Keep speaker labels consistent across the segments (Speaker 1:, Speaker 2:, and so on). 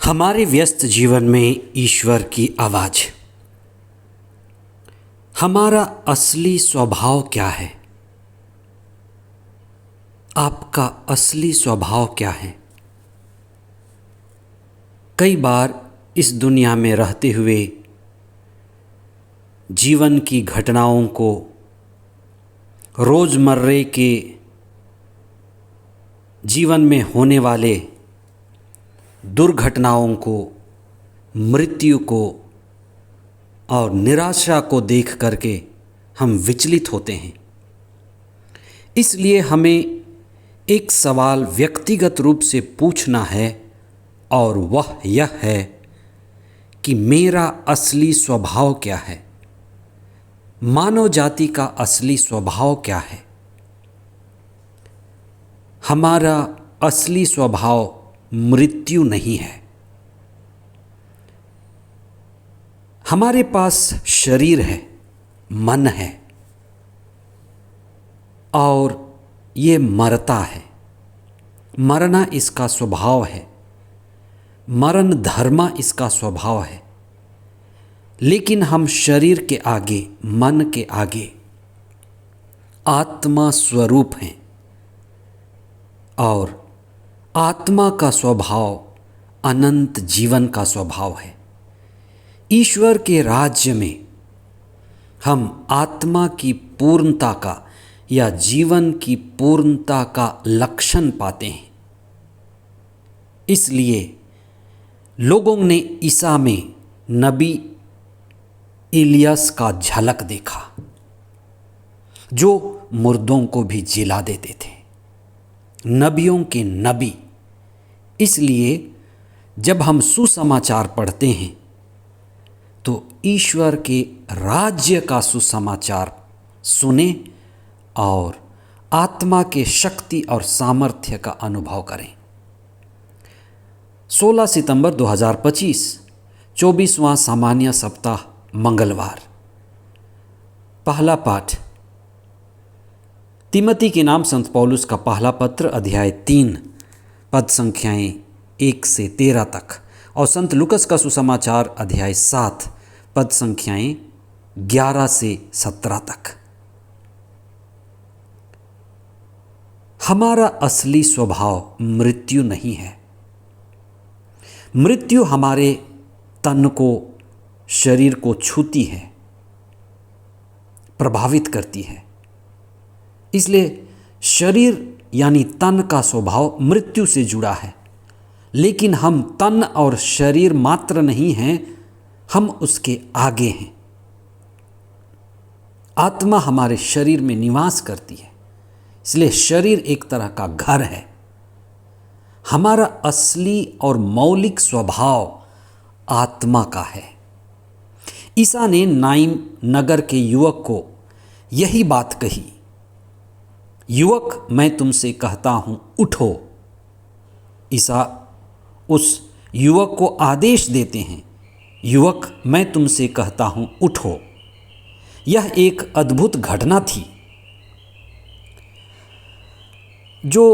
Speaker 1: हमारे व्यस्त जीवन में ईश्वर की आवाज़। हमारा असली स्वभाव क्या है? आपका असली स्वभाव क्या है? कई बार इस दुनिया में रहते हुए जीवन की घटनाओं को, रोज़मर्रे के जीवन में होने वाले दुर्घटनाओं को, मृत्यु को और निराशा को देख करके हम विचलित होते हैं। इसलिए हमें एक सवाल व्यक्तिगत रूप से पूछना है और वह यह है कि मेरा असली स्वभाव क्या है? मानव जाति का असली स्वभाव क्या है? हमारा असली स्वभाव मृत्यु नहीं है। हमारे पास शरीर है, मन है और ये मरता है। मरना इसका स्वभाव है, मरण धर्म इसका स्वभाव है। लेकिन हम शरीर के आगे, मन के आगे आत्मा स्वरूप हैं और आत्मा का स्वभाव अनंत जीवन का स्वभाव है। ईश्वर के राज्य में हम आत्मा की पूर्णता का या जीवन की पूर्णता का लक्षण पाते हैं। इसलिए लोगों ने ईसा में नबी इलियास का झलक देखा, जो मुर्दों को भी जिला देते थे, नबियों के नबी। इसलिए जब हम सुसमाचार पढ़ते हैं तो ईश्वर के राज्य का सुसमाचार सुने और आत्मा के शक्ति और सामर्थ्य का अनुभव करें। 16 सितंबर 2025, 24वां सामान्य सप्ताह, मंगलवार। पहला पाठ तिमोथी के नाम संत पौलुस का पहला पत्र, अध्याय 3, पद संख्याएं 1 से 13 तक, और संत लूकस का सुसमाचार, अध्याय 7, पद संख्याएं 11 से 17 तक। हमारा असली स्वभाव मृत्यु नहीं है। मृत्यु हमारे तन को, शरीर को छूती है, प्रभावित करती है। इसलिए शरीर यानी तन का स्वभाव मृत्यु से जुड़ा है। लेकिन हम तन और शरीर मात्र नहीं हैं, हम उसके आगे हैं। आत्मा हमारे शरीर में निवास करती है, इसलिए शरीर एक तरह का घर है। हमारा असली और मौलिक स्वभाव आत्मा का है। ईसा ने नाइन नगर के युवक को यही बात कही, युवक मैं तुमसे कहता हूं, उठो। ईसा उस युवक को आदेश देते हैं, युवक मैं तुमसे कहता हूं, उठो। यह एक अद्भुत घटना थी जो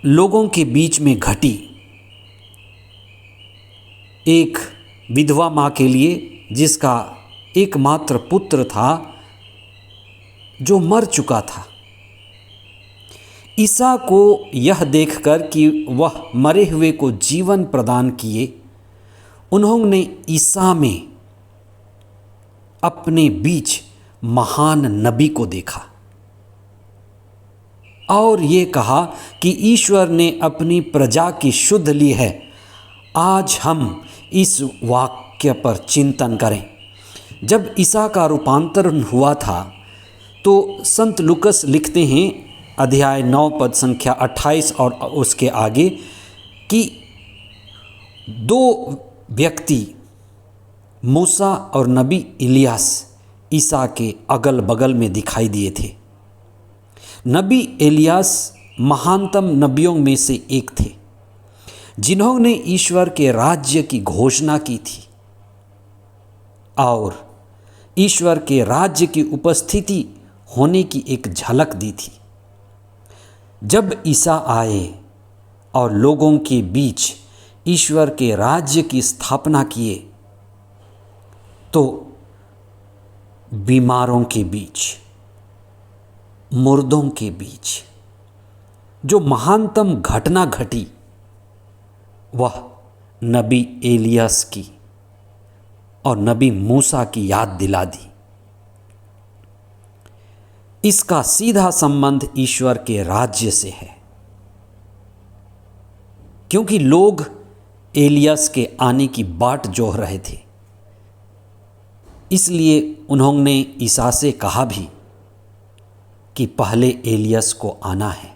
Speaker 1: लोगों के बीच में घटी। एक विधवा माँ के लिए, जिसका एकमात्र पुत्र था जो मर चुका था, ईसा को यह देखकर कि वह मरे हुए को जीवन प्रदान किए, उन्होंने ईसा में अपने बीच महान नबी को देखा और ये कहा कि ईश्वर ने अपनी प्रजा की शुद्ध ली है। आज हम इस वाक्य पर चिंतन करें। जब ईसा का रूपांतरण हुआ था तो संत लूकस लिखते हैं, अध्याय 9, पद संख्या 28 और उसके आगे, कि 2 व्यक्ति मूसा और नबी इलियास ईसा के अगल बगल में दिखाई दिए थे। नबी इलियास महानतम नबियों में से एक थे, जिन्होंने ईश्वर के राज्य की घोषणा की थी और ईश्वर के राज्य की उपस्थिति होने की एक झलक दी थी। जब ईसा आए और लोगों के बीच ईश्वर के राज्य की स्थापना किए तो बीमारों के बीच, मुर्दों के बीच जो महानतम घटना घटी वह नबी एलियास की और नबी मूसा की याद दिला दी। इसका सीधा संबंध ईश्वर के राज्य से है, क्योंकि लोग एलियास के आने की बाट जोह रहे थे। इसलिए उन्होंने ईसा से कहा भी कि पहले एलियास को आना है।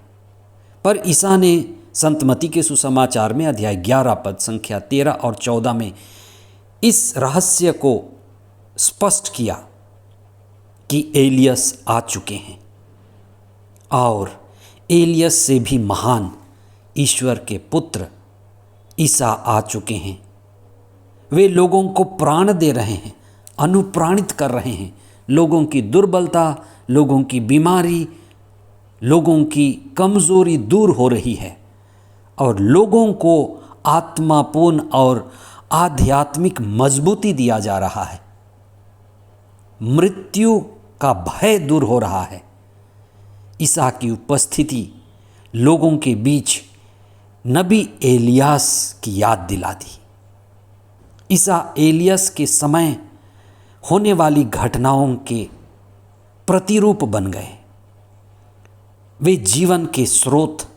Speaker 1: पर ईसा ने संत मत्ती के सुसमाचार में अध्याय 11 पद संख्या 13 और 14 में इस रहस्य को स्पष्ट किया कि एलियस आ चुके हैं और एलियस से भी महान ईश्वर के पुत्र ईसा आ चुके हैं। वे लोगों को प्राण दे रहे हैं, अनुप्राणित कर रहे हैं। लोगों की दुर्बलता, लोगों की बीमारी, लोगों की कमज़ोरी दूर हो रही है और लोगों को आत्मापूर्ण और आध्यात्मिक मजबूती दिया जा रहा है। मृत्यु का भय दूर हो रहा है। ईसा की उपस्थिति लोगों के बीच नबी एलियास की याद दिला दी। ईसा एलियस के समय होने वाली घटनाओं के प्रतिरूप बन गए। वे जीवन के स्रोत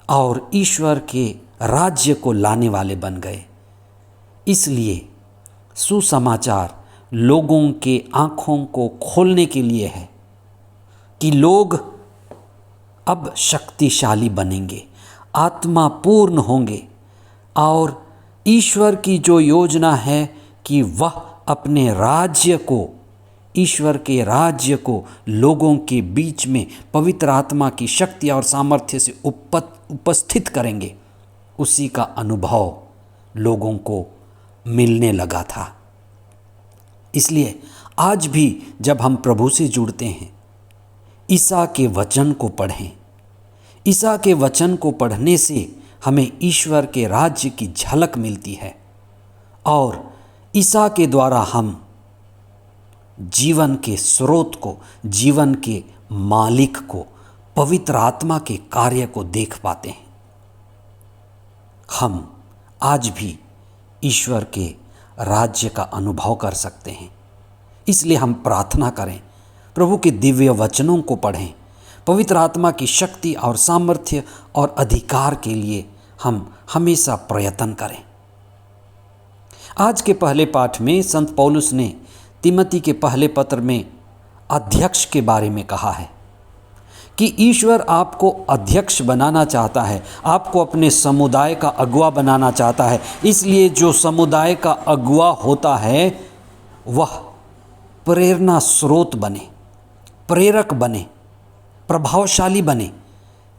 Speaker 1: और ईश्वर के राज्य को लाने वाले बन गए। इसलिए सुसमाचार लोगों के आँखों को खोलने के लिए है कि लोग अब शक्तिशाली बनेंगे, आत्मापूर्ण होंगे और ईश्वर की जो योजना है कि वह अपने राज्य को, ईश्वर के राज्य को लोगों के बीच में पवित्र आत्मा की शक्ति और सामर्थ्य से उपस्थित करेंगे, उसी का अनुभव लोगों को मिलने लगा था। इसलिए आज भी जब हम प्रभु से जुड़ते हैं, ईसा के वचन को पढ़ें। ईसा के वचन को पढ़ने से हमें ईश्वर के राज्य की झलक मिलती है और ईसा के द्वारा हम जीवन के स्रोत को, जीवन के मालिक को, पवित्र आत्मा के कार्य को देख पाते हैं। हम आज भी ईश्वर के राज्य का अनुभव कर सकते हैं। इसलिए हम प्रार्थना करें, प्रभु के दिव्य वचनों को पढ़ें, पवित्र आत्मा की शक्ति और सामर्थ्य और अधिकार के लिए हम हमेशा प्रयत्न करें। आज के पहले पाठ में संत पौलुस ने तिमोथी के पहले पत्र में अध्यक्ष के बारे में कहा है कि ईश्वर आपको अध्यक्ष बनाना चाहता है, आपको अपने समुदाय का अगुवा बनाना चाहता है। इसलिए जो समुदाय का अगुवा होता है वह प्रेरणा स्रोत बने, प्रेरक बने, प्रभावशाली बने।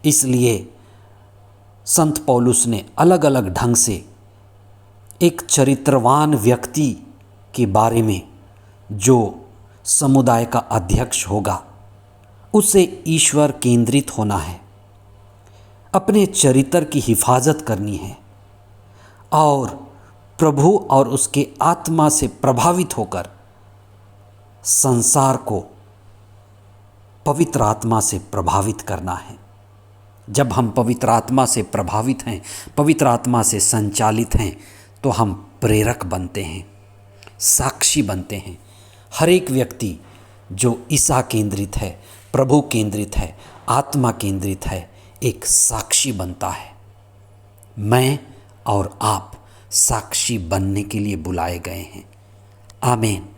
Speaker 1: इसलिए संत पौलुस ने अलग अलग ढंग से एक चरित्रवान व्यक्ति के बारे में जो समुदाय का अध्यक्ष होगा उसे ईश्वर केंद्रित होना है, अपने चरित्र की हिफाजत करनी है और प्रभु और उसके आत्मा से प्रभावित होकर संसार को पवित्र आत्मा से प्रभावित करना है। जब हम पवित्र आत्मा से प्रभावित हैं, पवित्र आत्मा से संचालित हैं, तो हम प्रेरक बनते हैं, साक्षी बनते हैं। हर एक व्यक्ति जो ईसा केंद्रित है, प्रभु केंद्रित है, आत्मा केंद्रित है, एक साक्षी बनता है। मैं और आप साक्षी बनने के लिए बुलाए गए हैं। आमीन।